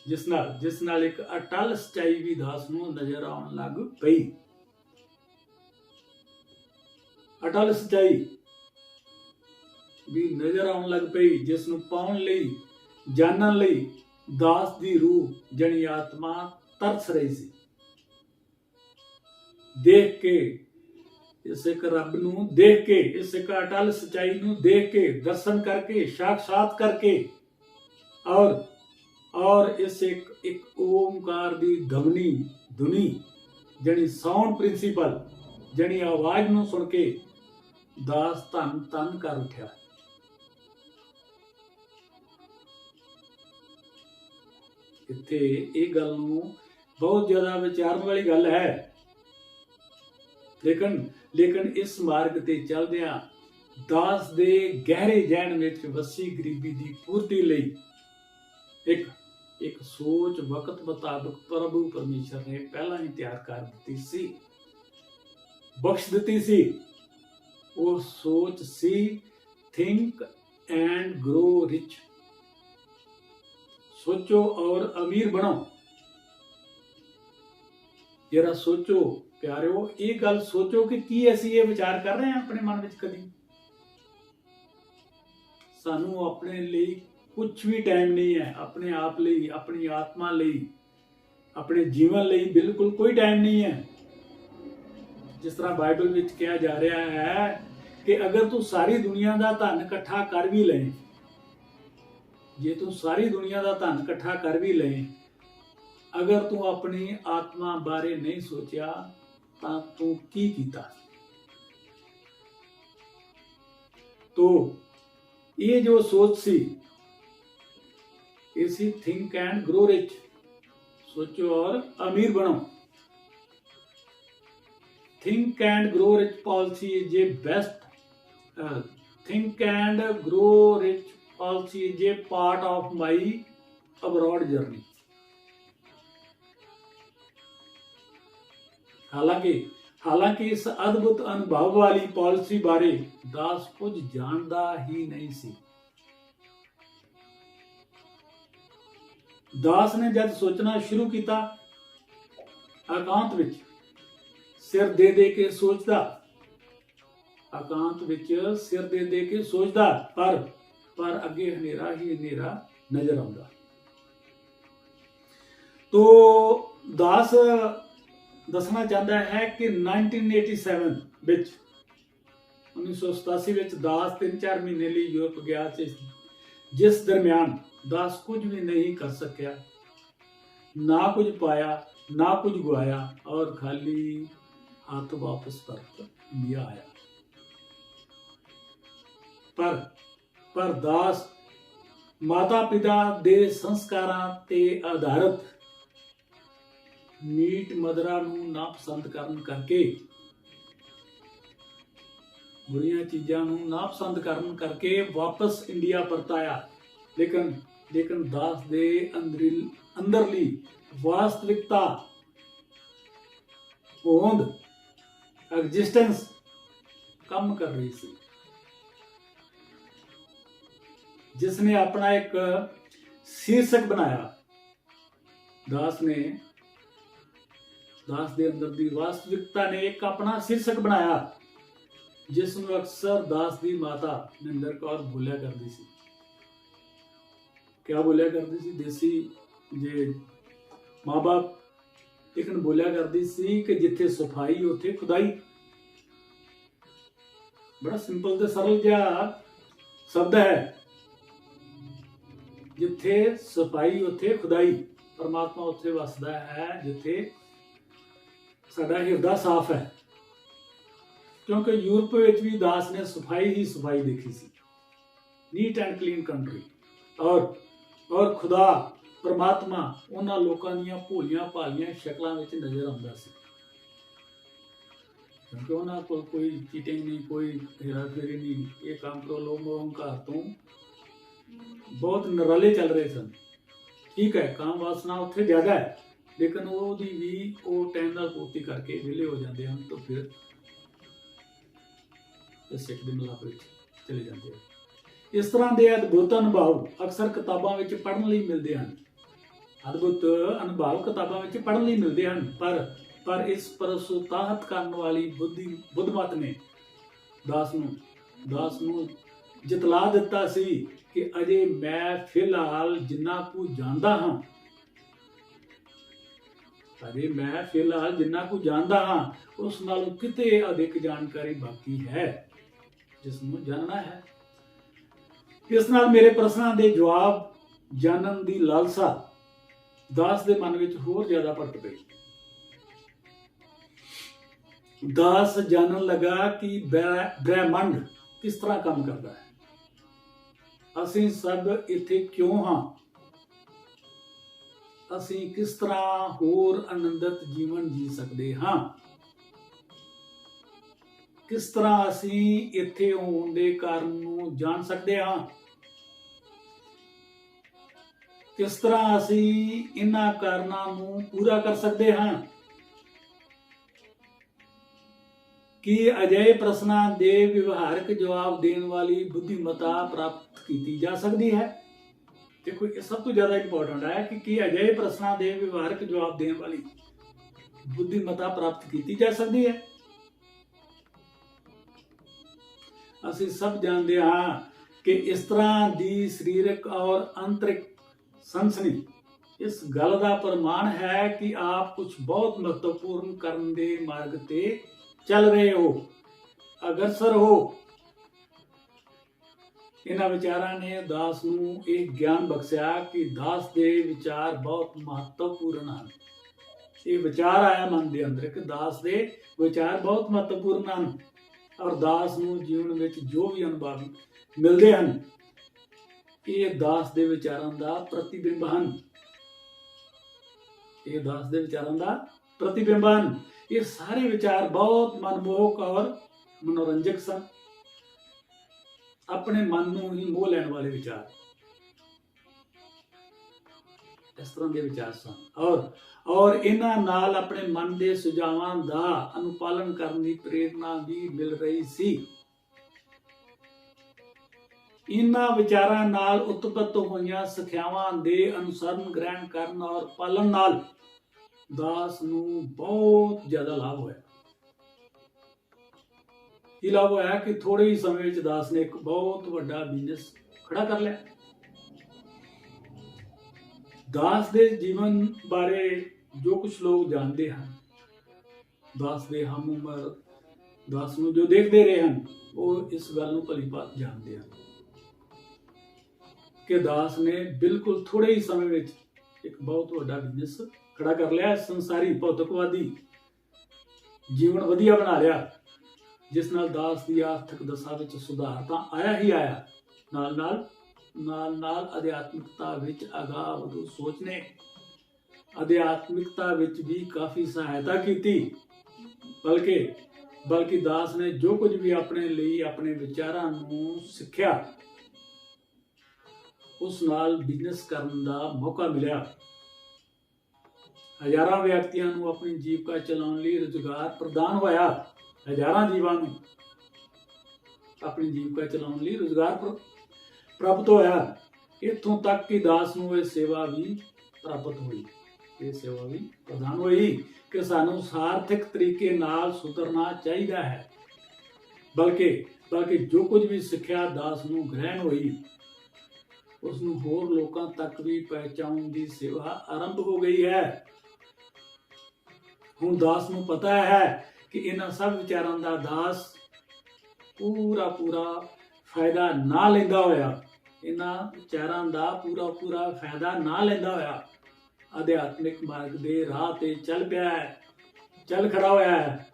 ਜਿਸ ਨਾਲ ਇੱਕ ਅਟਲ ਸਚਾਈ ਵੀ ਦਾਸ ਨੂੰ ਨਜ਼ਰ ਆਉਣ ਲੱਗ ਪਈ। ਅਟਲ ਸਚਾਈ ਵੀ ਨਜ਼ਰ ਆਉਣ ਲੱਗ ਪਈ, ਜਿਸ ਨੂੰ ਪਾਉਣ ਲਈ, ਜਾਣਨ ਲਈ ਦਾਸ ਦੀ ਰੂਹ ਜਣੀ ਆਤਮਾ ਤਰਸ ਰਹੀ ਸੀ। ਦੇਖ ਕੇ ਇਸ ਇੱਕ ਰੱਬ ਨੂੰ, ਦੇਖ ਕੇ ਇਸ ਇੱਕ ਅਟਲ ਸਚਾਈ ਨੂੰ ਦੇਖ ਕੇ, ਦਰਸ਼ਨ ਕਰਕੇ, ਸਾਖਸ਼ਾਤ ਕਰਕੇ, ਔਰ ਇਸ ਇੱਕ ਓਮਕਾਰ ਦੀ ਧੁਨੀ ਜਣੀ ਸਾਊਂਡ ਪ੍ਰਿੰਸੀਪਲ ਜਣੀ ਆਵਾਜ਼ ਨੂੰ ਸੁਣ ਕੇ ਦਾਸ ਧੰਨ ਧੰਨ ਕਰ ਉੱਠਿਆ। ਇੱਥੇ ਇਹ ਗੱਲ ਨੂੰ ਬਹੁਤ ਜ਼ਿਆਦਾ ਵਿਚਾਰਨ ਵਾਲੀ ਗੱਲ ਹੈ, ਲੇਕਿਨ ਇਸ ਮਾਰਗ ਤੇ ਚੱਲਦਿਆਂ ਦਾਸ ਦੇ ਗਹਿਰੇ ਜਹਿਨ ਵਿੱਚ ਵਸੀ ਗਰੀਬੀ ਦੀ ਪੂਰਤੀ ਲਈ ਇੱਕ ਸੋਚ ਵਕਤ ਮੁਤਾਬਕ ਪ੍ਰਭੂ ਪਰਮੇਸ਼ਰ ਨੇ ਪਹਿਲਾਂ ਹੀ ਤਿਆਰ ਕਰ ਦਿੱਤੀ ਸੀ, ਬਖਸ਼ ਦਿੱਤੀ ਸੀ। ਉਹ ਸੋਚ ਸੀ ਥਿੰਕ ਐਂਡ ਗਰੋ ਰਿਚ, ਸੋਚੋ ਔਰ ਅਮੀਰ ਬਣੋ। ਜਰਾ ਸੋਚੋ ਪਿਆਰਿਓ, ਇਹ ਗੱਲ ਸੋਚੋ ਕਿ ਕੀ ਅਸੀਂ ਇਹ ਵਿਚਾਰ ਕਰ ਰਹੇ ਹਾਂ ਆਪਣੇ ਮਨ ਵਿੱਚ ਕਦੀ? ਸਾਨੂੰ ਆਪਣੇ ਲਈ ਕੁਝ ਵੀ ਟਾਈਮ ਨਹੀਂ ਹੈ, ਆਪਣੇ ਆਪ ਲਈ, ਆਪਣੀ ਆਤਮਾ ਲਈ, ਆਪਣੇ ਜੀਵਨ ਲਈ ਬਿਲਕੁਲ ਕੋਈ ਟਾਈਮ ਨਹੀਂ ਹੈ। ਜਿਸ ਤਰ੍ਹਾਂ ਬਾਈਬਲ ਵਿੱਚ ਕਿਹਾ ਜਾ ਰਿਹਾ ਹੈ ਕਿ ਅਗਰ ਤੂੰ ਸਾਰੀ ਦੁਨੀਆ ਦਾ ਧਨ ਇਕੱਠਾ ਕਰ ਵੀ ਲਏ, ਜੇ ਤੂੰ ਸਾਰੀ ਦੁਨੀਆ ਦਾ ਧਨ ਇਕੱਠਾ ਕਰ ਵੀ ਲਏ, ਅਗਰ ਤੂੰ ਆਪਣੀ ਆਤਮਾ ਬਾਰੇ ਨਹੀਂ ਸੋਚਿਆ ਤਾਂ ਤੂੰ ਕੀ ਕੀਤਾ? ਤੋ ਇਹ ਜੋ ਸੋਚ ਸੀ, ਇਹ ਸੀ ਥਿੰਕ ਐਂਡ ਗਰੋ ਰਿਚ, ਸੋਚੋ और अमीर बनो। Think and grow rich policy is a best think and grow rich policy is a part of my abroad journey. हालांकि इस अद्भुत अनुभव वाली पॉलिसी बारे दास कुछ जानता ही नहीं सी। दास ने जब सोचना शुरू किया, एकांत विच सिर दे के सोचता, एकांत विच सिर दे के सोचता, पर अगे हनेरा ही हनेरा नजर आउंदा। तो दास दसना चाहता है कि 1987 विच 1987 विच दास 3-4 महीने लिए यूरोप गया, जिस दरम्यान दास कुछ भी नहीं कर सकिया, ना कुछ पाया ना कुछ गुआया और खाली हाथ वापस परत इंडिया आया। पर दास माता पिता दे संस्कारां ते आधारित मीट मदरा नूं ना पसंद करन करके, बुरियां चीज़ां नूं ना पसंद करन करके वापस इंडिया परताया। लेकिन दास दे अंदरली वास्तविकता, होंद, एग्जिस्टेंस कम कर रही सी, जिसने अपना एक शीर्षक बनाया। दास दे अंदर दी वास्तविकता ने एक अपना शीर्षक बनाया, जिसमें अक्सर दास दी माता निंदर कौर बोलिया करती सी। क्या बोलिया करती सी? देसी जे माँ बाप लेकिन बोलिया करती सी कि जिथे सफाई उथे खुदाई। बड़ा सिंपल ते सरल जिहा शब्द है, जिथे सफाई उथे खुदाई। परमात्मा उथे वसदा है जिथे साडा हिरदा साफ है। क्योंकि यूरोप विच भी दास ने सफाई ही सफाई देखी सी, नीट एंड क्लीन कंट्री। और खुदा परमात्मा उन्हां लोकां दीयां भोलियां भालियां शक्लां विच नज़र आउंदा सी, क्योंकि उन्हां कोल कोई चीटिंग नहीं, कोई हेराफेरी नहीं। ये काम तो लोग अहंकार तो बहुत नराले चल रहे सन। ठीक है, काम वासना उत्थे ज़्यादा है, लेकिन ओहदी भी वो टाइम नाल पूर्ति करके विले हो जाते हैं, तो फिर सिख दे मिलाप विच चले जाते हैं। ਇਸ ਤਰ੍ਹਾਂ ਦੇ ਅਦਭੁਤ ਅਨੁਭਵ ਅਕਸਰ ਕਿਤਾਬਾਂ ਵਿੱਚ ਪੜ੍ਹਨ ਲਈ ਮਿਲਦੇ ਹਨ। ਅਦਭੁਤ ਅਨੁਭਵ ਕਿਤਾਬਾਂ ਵਿੱਚ ਪੜ੍ਹਨ ਲਈ ਮਿਲਦੇ ਹਨ, ਪਰ ਇਸ ਪ੍ਰਸਤਾਹਤ ਕਰਨ ਵਾਲੀ ਬੁੱਧਮਤ ਨੇ ਦਾਸ ਨੂੰ ਜਿਤਲਾ ਦਿੱਤਾ ਸੀ ਕਿ ਅਜੇ ਮੈਂ ਫਿਲਹਾਲ ਜਿੰਨਾ ਕੁ ਜਾਣਦਾ ਹਾਂ ਉਸ ਨਾਲੋਂ ਕਿਤੇ ਅਧਿਕ ਜਾਣਕਾਰੀ ਬਾਕੀ ਹੈ ਜਿਸ ਨੂੰ ਜਾਣਨਾ ਹੈ। ਇਸ ਨਾਲ ਮੇਰੇ ਪ੍ਰਸ਼ਨਾਂ ਦੇ ਜਵਾਬ ਜਾਣਨ ਦੀ ਲਾਲਸਾ ਦਾਸ ਦੇ ਮਨ ਵਿੱਚ ਹੋਰ ਜ਼ਿਆਦਾ ਭੜਕ ਪਈ। ਦਾਸ ਜਾਣਨ ਲੱਗਾ ਕਿ ਬ੍ਰਹਿਮੰਡ ਕਿਸ ਤਰ੍ਹਾਂ ਕੰਮ ਕਰਦਾ ਹੈ, ਅਸੀਂ ਸਭ ਇੱਥੇ ਕਿਉਂ ਹਾਂ, ਅਸੀਂ ਕਿਸ ਤਰ੍ਹਾਂ ਹੋਰ ਆਨੰਦਿਤ ਜੀਵਨ ਜੀ ਸਕਦੇ ਹਾਂ, ਕਿਸ ਤਰ੍ਹਾਂ ਅਸੀਂ ਇੱਥੇ ਹੋਣ ਦੇ ਕਾਰਨ ਨੂੰ ਜਾਣ ਸਕਦੇ ਹਾਂ, ਕਿਸ ਤਰ੍ਹਾਂ ਅਸੀਂ ਇਹਨਾਂ ਕਾਰਨਾਂ ਨੂੰ ਪੂਰਾ ਕਰ ਸਕਦੇ ਹਾਂ। ਕੀ ਅਜਿਹੇ ਪ੍ਰਸ਼ਨਾਂ ਦੇ ਵਿਵਹਾਰਕ ਜਵਾਬ ਦੇਣ ਵਾਲੀ ਬੁੱਧੀਮਤਾ ਪ੍ਰਾਪਤ ਕੀਤੀ ਜਾ ਸਕਦੀ ਹੈ? ਦੇਖੋ, ਇਹ ਸਭ ਤੋਂ ਜ਼ਿਆਦਾ ਇੰਪੋਰਟੈਂਟ ਹੈ ਕਿ ਕੀ ਅਜਿਹੇ ਪ੍ਰਸ਼ਨਾਂ ਦੇ ਵਿਵਹਾਰਕ ਜਵਾਬ ਦੇਣ ਵਾਲੀ ਬੁੱਧੀਮਤਾ ਪ੍ਰਾਪਤ ਕੀਤੀ ਜਾ ਸਕਦੀ ਹੈ? ਅਸੀਂ ਸਭ ਜਾਣਦੇ ਹਾਂ ਕਿ ਇਸ ਤਰ੍ਹਾਂ ਦੀ ਸਰੀਰਕ ਔਰ ਅੰਤਰਿਕ ਸਨਸਨੀ ਇਸ ਗੱਲ ਦਾ ਪ੍ਰਮਾਣ ਹੈ ਕਿ ਆਪ ਕੁਝ ਬਹੁਤ ਮਹੱਤਵਪੂਰਨ ਕਰਨ ਦੇ ਮਾਰਗ ਤੇ ਚੱਲ ਰਹੇ ਹੋ, ਅਗਰਸਰ ਹੋ। ਇਹਨਾਂ ਵਿਚਾਰਾਂ ਨੇ ਦਾਸ ਨੂੰ ਇਹ ਗਿਆਨ ਬਖਸ਼ਿਆ ਕਿ ਦਾਸ ਦੇ ਵਿਚਾਰ ਬਹੁਤ ਮਹੱਤਵਪੂਰਨ ਹਨ। ਇਹ ਵਿਚਾਰ ਆਇਆ ਮਨ ਦੇ ਅੰਦਰ ਕਿ ਦਾਸ ਦੇ ਵਿਚਾਰ ਬਹੁਤ ਮਹੱਤਵਪੂਰਨ ਹਨ ਔਰ ਦਾਸ ਨੂੰ ਜੀਵਨ ਵਿੱਚ ਜੋ ਵੀ ਅਨੁਭਵ ਮਿਲਦੇ ਹਨ ਇਹ ਦਾਸ ਦੇ ਵਿਚਾਰਾਂ ਦਾ ਪ੍ਰਤੀਬਿੰਬ ਹਨ। ਇਹ ਦਾਸ ਦੇ ਵਿਚਾਰਾਂ ਦਾ ਪ੍ਰਤੀਬਿੰਬ ਹਨ। ਇਹ ਸਾਰੇ ਵਿਚਾਰ ਬਹੁਤ ਮਨਮੋਹਕ ਔਰ ਮਨੋਰੰਜਕ ਸਨ। ਆਪਣੇ ਮਨ ਨੂੰ ਹੀ ਮੋਹ ਲੈਣ ਵਾਲੇ ਵਿਚਾਰ ਇਸ ਤਰ੍ਹਾਂ ਦੇ ਵਿਚਾਰ ਸਨ ਔਰ ਇਹਨਾਂ ਨਾਲ ਆਪਣੇ ਮਨ ਦੇ ਸੁਝਾਵਾਂ ਦਾ ਅਨੁਪਾਲਨ ਕਰਨ ਦੀ ਪ੍ਰੇਰਨਾ ਵੀ ਮਿਲ ਰਹੀ ਸੀ। ਇਹਨਾਂ ਵਿਚਾਰਾਂ ਨਾਲ ਉਤਪਤ ਹੋਈਆਂ ਸਿੱਖਿਆਵਾਂ ਦੇ ਅਨੁਸਰਨ, ਗ੍ਰਹਿਣ ਕਰਨ ਔਰ ਪਾਲਣ ਨਾਲ ਦਾਸ ਨੂੰ ਬਹੁਤ ਜ਼ਿਆਦਾ ਲਾਭ ਹੋਇਆ। ਇਹ ਲਾਭ ਹੋਇਆ ਕਿ ਥੋੜੇ ਹੀ ਸਮੇਂ ਵਿੱਚ ਦਾਸ ਨੇ ਇੱਕ ਬਹੁਤ ਵੱਡਾ ਬਿਜ਼ਨਸ ਖੜਾ ਕਰ ਲਿਆ। ਦਾਸ ਦੇ ਜੀਵਨ ਬਾਰੇ ਜੋ ਕੁਝ ਲੋਕ ਜਾਣਦੇ ਹਨ, ਦਾਸ ਦੇ ਹਮ ਉਮਰ ਦਾਸ ਨੂੰ ਜੋ ਦੇਖਦੇ ਰਹੇ ਹਨ, ਉਹ ਇਸ ਗੱਲ ਨੂੰ ਭਲੀ ਭਾਂਤ ਜਾਣਦੇ ਹਨ ਕਿ ਦਾਸ ਨੇ ਬਿਲਕੁਲ ਥੋੜੇ ਹੀ ਸਮੇਂ ਵਿੱਚ ਇੱਕ ਬਹੁਤ ਵੱਡਾ ਬਿਜ਼ਨਸ ਖੜਾ ਕਰ ਲਿਆ। ਸੰਸਾਰੀ ਭੌਤਿਕਵਾਦੀ ਜੀਵਨ ਵਧੀਆ ਬਣਾ ਲਿਆ, ਜਿਸ ਨਾਲ ਦਾਸ ਦੀ ਆਰਥਿਕ ਦਸ਼ਾ ਵਿੱਚ ਸੁਧਾਰ ਤਾਂ ਆਇਆ ਹੀ ਆਇਆ, ਨਾਲ ਅਧਿਆਤਮਿਕਤਾ ਵਿੱਚ ਅਗਾਂਹ ਵਧੂ ਸੋਚ ਨੇ ਅਧਿਆਤਮਿਕਤਾ ਵਿੱਚ ਵੀ ਕਾਫੀ ਸਹਾਇਤਾ ਕੀਤੀ। ਬਲਕਿ ਦਾਸ ਨੇ ਜੋ ਕੁਝ ਵੀ ਆਪਣੇ ਲਈ ਆਪਣੇ ਵਿਚਾਰਾਂ ਨੂੰ ਸਿੱਖਿਆ, ਉਸ ਨਾਲ ਬਿਜ਼ਨਸ ਕਰਨ ਦਾ ਮੌਕਾ ਮਿਲਿਆ। ਹਜ਼ਾਰਾਂ ਵਿਅਕਤੀਆਂ ਨੂੰ ਆਪਣੀ ਜੀਵਿਕਾ ਚਲਾਉਣ ਲਈ ਰੁਜ਼ਗਾਰ ਪ੍ਰਦਾਨ ਹੋਇਆ। ਹਜ਼ਾਰਾਂ ਜੀਵਾਂ ਨੂੰ ਆਪਣੀ ਜੀਵਿਕਾ ਚਲਾਉਣ ਲਈ ਰੁਜ਼ਗਾਰ ਪ੍ਰਾਪਤ ਹੋਇਆ। ਇੱਥੋਂ ਤੱਕ ਕਿ ਦਾਸ ਨੂੰ ਇਹ ਸੇਵਾ ਵੀ ਪ੍ਰਾਪਤ ਹੋਈ, ਇਹ ਸੇਵਾ ਵੀ ਪ੍ਰਦਾਨ ਹੋਈ ਕਿ ਸਾਨੂੰ ਸਾਰਥਕ ਤਰੀਕੇ ਨਾਲ ਸੁਧਰਨਾ ਚਾਹੀਦਾ ਹੈ। ਬਲਕਿ ਜੋ ਕੁਝ ਵੀ ਸਿੱਖਿਆ ਦਾਸ ਨੂੰ ਗ੍ਰਹਿਣ ਹੋਈ, ਉਸ ਨੂੰ ਹੋਰ ਲੋਕਾਂ ਤੱਕ ਵੀ ਪਹੁੰਚਾਉਣ ਦੀ ਸੇਵਾ ਆਰੰਭ ਹੋ ਗਈ ਹੈ। ਹੁਣ ਦਾਸ ਨੂੰ ਪਤਾ ਹੈ ਕਿ ਇਹਨਾਂ ਸਭ ਵਿਚਾਰਾਂ ਦਾ ਦਾਸ ਪੂਰਾ ਫਾਇਦਾ ਨਾ ਲੈਂਦਾ ਹੋਇਆ, ਇਹਨਾਂ ਵਿਚਾਰਾਂ ਦਾ ਪੂਰਾ ਫਾਇਦਾ ਨਾ ਲੈਂਦਾ ਹੋਇਆ ਅਧਿਆਤਮਿਕ ਮਾਰਗ ਦੇ ਰਾਹ ਤੇ ਚੱਲ ਖੜਾ ਹੋਇਆ ਹੈ।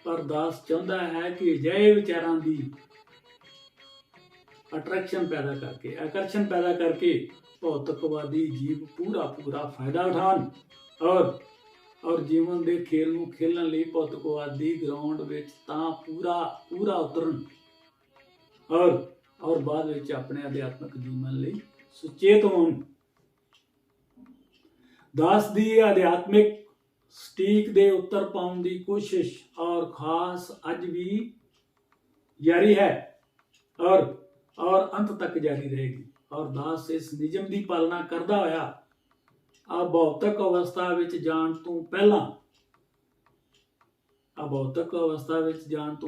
ਪਰ ਦਾਸ ਚਾਹੁੰਦਾ ਹੈ ਕਿ ਅਜਿਹੇ ਵਿਚਾਰਾਂ ਦੀ ਆਕਰਸ਼ਣ ਪੈਦਾ ਕਰਕੇ ਭੌਤਿਕਵਾਦੀ ਜੀਵ ਪੂਰਾ ਫਾਇਦਾ ਉਠਾਉਣ ਔਰ ਜੀਵਨ ਦੇ ਖੇਲ ਨੂੰ ਖੇਲਣ ਲਈ ਭੌਤਿਕਵਾਦੀ ਗਰਾਊਂਡ ਵਿੱਚ ਤਾਂ ਪੂਰਾ ਉਤਰਨ ਔਰ ਬਾਅਦ ਵਿੱਚ ਆਪਣੇ ਅਧਿਆਤਮਿਕ ਜੀਵਨ ਲਈ ਸੁਚੇਤ ਹੋਣ। ਦਾਸ ਦੀ ਅਧਿਆਤਮਿਕ ਸਟੀਕ ਦੇ ਉੱਤਰ ਪਾਉਣ ਦੀ ਕੋਸ਼ਿਸ਼ ਔਰ ਖਾਸ ਅੱਜ ਵੀ ਜਾਰੀ ਹੈ और अंत तक जारी रहेगी। और दास इस नियम ਦੀ ਪਾਲਣਾ ਕਰਦਾ ਹੋਇਆ ਅਭੌਤਿਕ ਅਵਸਥਾ ਵਿੱਚ ਜਾਣ ਤੋਂ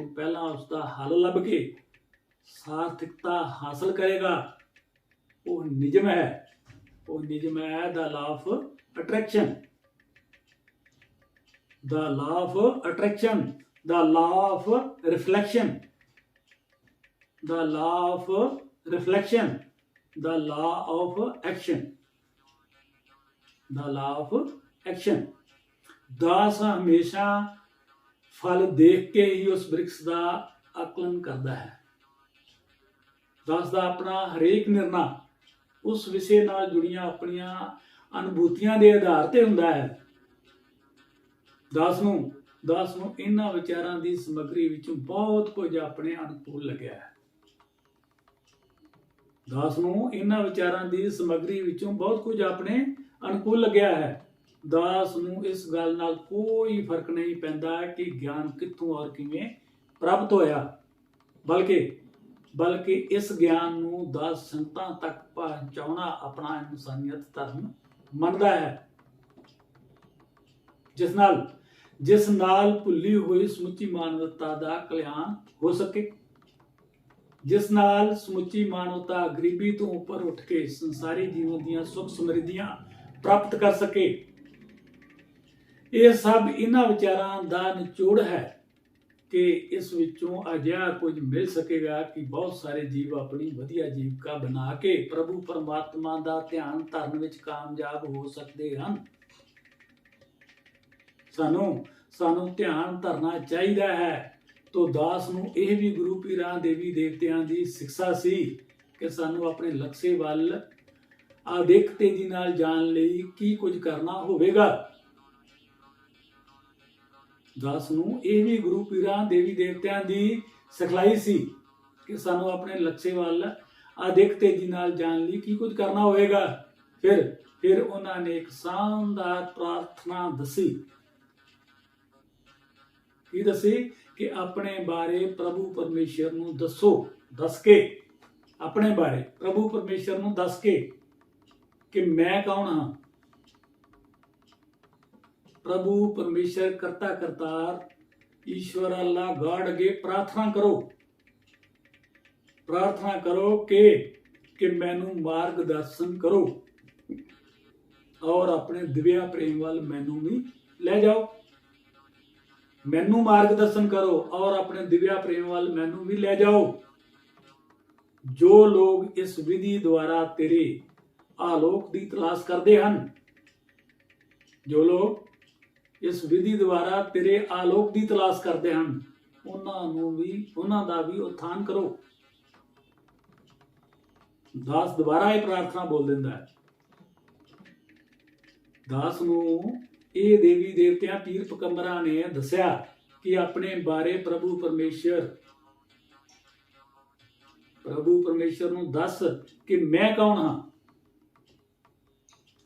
ਪਹਿਲਾਂ ਉਸ ਦਾ ਹੱਲ ਲੱਭ ਕੇ ਸਾਰਥਿਕਤਾ ਹਾਸਲ ਕਰੇਗਾ। ਉਹ ਨਿਯਮ ਹੈ the law of attraction, the law of attraction, the law of reflection, the law of reflection, the law of action, the law of action। ਦਾਸ ਹਮੇਸ਼ਾ ਫਲ ਦੇਖ ਕੇ ਹੀ ਉਸ ਬ੍ਰਿਕਸ਼ ਦਾ ਆਕਲਨ ਕਰਦਾ ਹੈ। ਦਾਸ ਦਾ ਆਪਣਾ ਹਰੇਕ ਨਿਰਣਾ ਉਸ ਵਿਸ਼ੇ ਨਾਲ ਜੁੜੀਆਂ ਆਪਣੀਆਂ ਅਨੁਭੂਤੀਆਂ ਦੇ ਆਧਾਰ ਤੇ ਹੁੰਦਾ ਹੈ। ਦਾਸ ਨੂੰ ਇਹਨਾਂ ਵਿਚਾਰਾਂ ਦੀ ਸਮੱਗਰੀ ਵਿੱਚੋਂ ਬਹੁਤ ਕੁਝ ਆਪਣੇ ਅਨੁਕੂਲ ਲੱਗਿਆ ਹੈ। ਦਾਸ ਨੂੰ ਇਹਨਾਂ ਵਿਚਾਰਾਂ ਦੀ ਸਮੱਗਰੀ ਵਿੱਚੋਂ ਬਹੁਤ ਕੁਝ ਆਪਣੇ ਅਨੁਕੂਲ ਲੱਗਿਆ ਹੈ। ਦਾਸ ਨੂੰ ਇਸ ਗੱਲ ਨਾਲ ਕੋਈ ਫਰਕ ਨਹੀਂ ਪੈਂਦਾ ਕਿ ਗਿਆਨ ਕਿੱਥੋਂ ਔਰ ਕਿਵੇਂ ਪ੍ਰਾਪਤ ਹੋਇਆ, ਬਲਕਿ ਇਸ ਗਿਆਨ ਨੂੰ ਦਾਸ ਸੰਤਾਂ ਤੱਕ ਪਹੁੰਚਾਉਣਾ ਆਪਣਾ ਇਨਸਾਨੀਅਤ ਧਰਮ ਮੰਨਦਾ ਹੈ, ਜਿਸ ਨਾਲ ਭੁੱਲੀ ਹੋਈ ਸਮੁੱਚੀ ਮਾਨਵਤਾ ਦਾ ਕਲਿਆਣ ਹੋ ਸਕੇ, ਜਿਸ ਨਾਲ ਸਮੁੱਚੀ ਮਾਨਵਤਾ ਗਰੀਬੀ ਤੋਂ ਉੱਪਰ ਉੱਠ ਕੇ ਸੰਸਾਰੀ ਜੀਵਨ ਦੀਆਂ ਸੁੱਖ ਸਮਰਿੱਧੀਆਂ ਪ੍ਰਾਪਤ ਕਰ ਸਕੇ। ਇਹ ਸਭ ਇਹਨਾਂ ਵਿਚਾਰਾਂ ਦਾ ਨਿਚੋੜ ਹੈ ਕਿ ਇਸ ਵਿੱਚੋਂ ਅਜਿਹਾ ਕੁਝ ਮਿਲ ਸਕੇਗਾ ਕਿ ਬਹੁਤ ਸਾਰੇ ਜੀਵ ਆਪਣੀ ਵਧੀਆ ਜੀਵਿਕਾ ਬਣਾ ਕੇ ਪ੍ਰਭੂ ਪਰਮਾਤਮਾ ਦਾ ਧਿਆਨ ਧਰਨ ਵਿੱਚ ਕਾਮਯਾਬ ਹੋ ਸਕਦੇ ਹਨ। ਸਾਨੂੰ ਧਿਆਨ ਧਰਨਾ ਚਾਹੀਦਾ ਹੈ। ਤੋ ਦਾਸ ਨੂੰ ਇਹ ਵੀ ਗੁਰੂ ਪੀਰਾਂ ਦੇਵੀ ਦੇਵਤਿਆਂ ਦੀ ਸਿੱਖਿਆ ਸੀ ਕਿ ਸਾਨੂੰ ਆਪਣੇ ਲਕਸ਼ੇ ਵੱਲ ਅਦਿੱਖ ਤੇਜ਼ੀ ਨਾਲ ਜਾਣ ਲਈ ਕੀ ਕੁਝ ਕਰਨਾ ਹੋਵੇਗਾ। ਦਾਸ ਨੂੰ ਇਹ ਵੀ ਗੁਰੂ ਪੀਰਾਂ ਦੇਵੀ ਦੇਵਤਿਆਂ ਦੀ ਸਿਖਲਾਈ ਸੀ ਕਿ ਸਾਨੂੰ ਆਪਣੇ ਲਕਸ਼ੇ ਵੱਲ ਅਦਿੱਖ ਤੇਜ਼ੀ ਨਾਲ ਜਾਣ ਲਈ ਕੀ ਕੁਝ ਕਰਨਾ ਹੋਵੇਗਾ। ਫਿਰ ਉਹਨਾਂ ਨੇ ਇੱਕ ਸ਼ਾਨਦਾਰ ਪ੍ਰਾਰਥਨਾ ਦੱਸੀ ਕਿ ਆਪਣੇ ਬਾਰੇ ਪ੍ਰਭੂ ਪਰਮੇਸ਼ਰ ਨੂੰ ਦੱਸ ਕੇ ਕਿ ਮੈਂ ਕੌਣ ਹਾਂ। ਪ੍ਰਭੂ ਪਰਮੇਸ਼ਰ ਕਰਤਾ ਕਰਤਾਰ ਈਸ਼ਵਰ ਅੱਲਾਹ ਗॉड ਅੱਗੇ ਪ੍ਰਾਰਥਨਾ ਕਰੋ ਕਿ ਮੈਨੂੰ ਮਾਰਗਦਰਸ਼ਨ ਕਰੋ ਔਰ ਆਪਣੇ ਦਿਵਿਆ ਪ੍ਰੇਮ ਵੱਲ ਮੈਨੂੰ ਵੀ ਲੈ ਜਾਓ। ਮੈਨੂੰ ਮਾਰਗਦਰਸ਼ਨ ਕਰੋ ਔਰ ਆਪਣੇ ਦਿਵਿਆ ਪ੍ਰੇਮ ਵੱਲ ਮੈਨੂੰ ਵੀ ਲੈ ਜਾਓ। ਜੋ ਲੋਕ ਇਸ ਵਿਧੀ ਦੁਆਰਾ ਤੇਰੇ ਆਲੋਕ ਦੀ ਤਲਾਸ਼ ਕਰਦੇ ਹਨ, ਉਹਨਾਂ ਦਾ ਵੀ ਉਥਾਨ ਕਰੋ। ਦਾਸ ਦੁਬਾਰਾ ਇਹ ਪ੍ਰਾਰਥਨਾ ਬੋਲ ਦਿੰਦਾ ਹੈ। ਦਾਸ ਨੂੰ ਇਹ ਦੇਵੀ ਦੇਵਤਿਆਂ ਪੀਰ ਪਕੰਬਰਾਂ ਨੇ ਦੱਸਿਆ ਕਿ ਆਪਣੇ ਬਾਰੇ ਪ੍ਰਭੂ ਪਰਮੇਸ਼ਰ ਨੂੰ ਦੱਸ ਕਿ ਮੈਂ ਕੌਣ ਹਾਂ।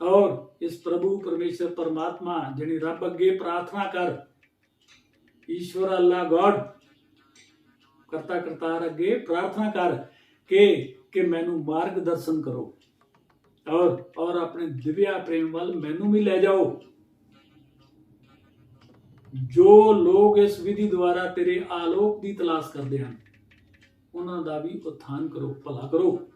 ਔਰ ਇਸ ਪ੍ਰਭੂ ਪਰਮੇਸ਼ਰ ਪਰਮਾਤਮਾ ਜਿਹਨੇ ਰੱਬ ਅੱਗੇ ਪ੍ਰਾਰਥਨਾ ਕਰ, ਈਸ਼ਵਰ ਅੱਲਾਹ ਗॉड ਕਰਤਾ ਕਰਤਾਰ ਅੱਗੇ ਪ੍ਰਾਰਥਨਾ ਕਰ ਕਿ ਮੈਨੂੰ ਮਾਰਗਦਰਸ਼ਨ ਕਰੋ ਔਰ ਆਪਣੇ ਦਿਵਿਆ ਪ੍ਰੇਮ ਵੱਲ ਮੈਨੂੰ ਵੀ ਲੈ ਜਾਓ। ਜੋ ਲੋਕ ਇਸ ਵਿਧੀ ਦੁਆਰਾ ਤੇਰੇ ਆਲੋਕ ਦੀ ਤਲਾਸ਼ ਕਰਦੇ ਹਨ, ਉਹਨਾਂ ਦਾ ਵੀ ਉਥਾਨ ਕਰੋ, ਭਲਾ ਕਰੋ।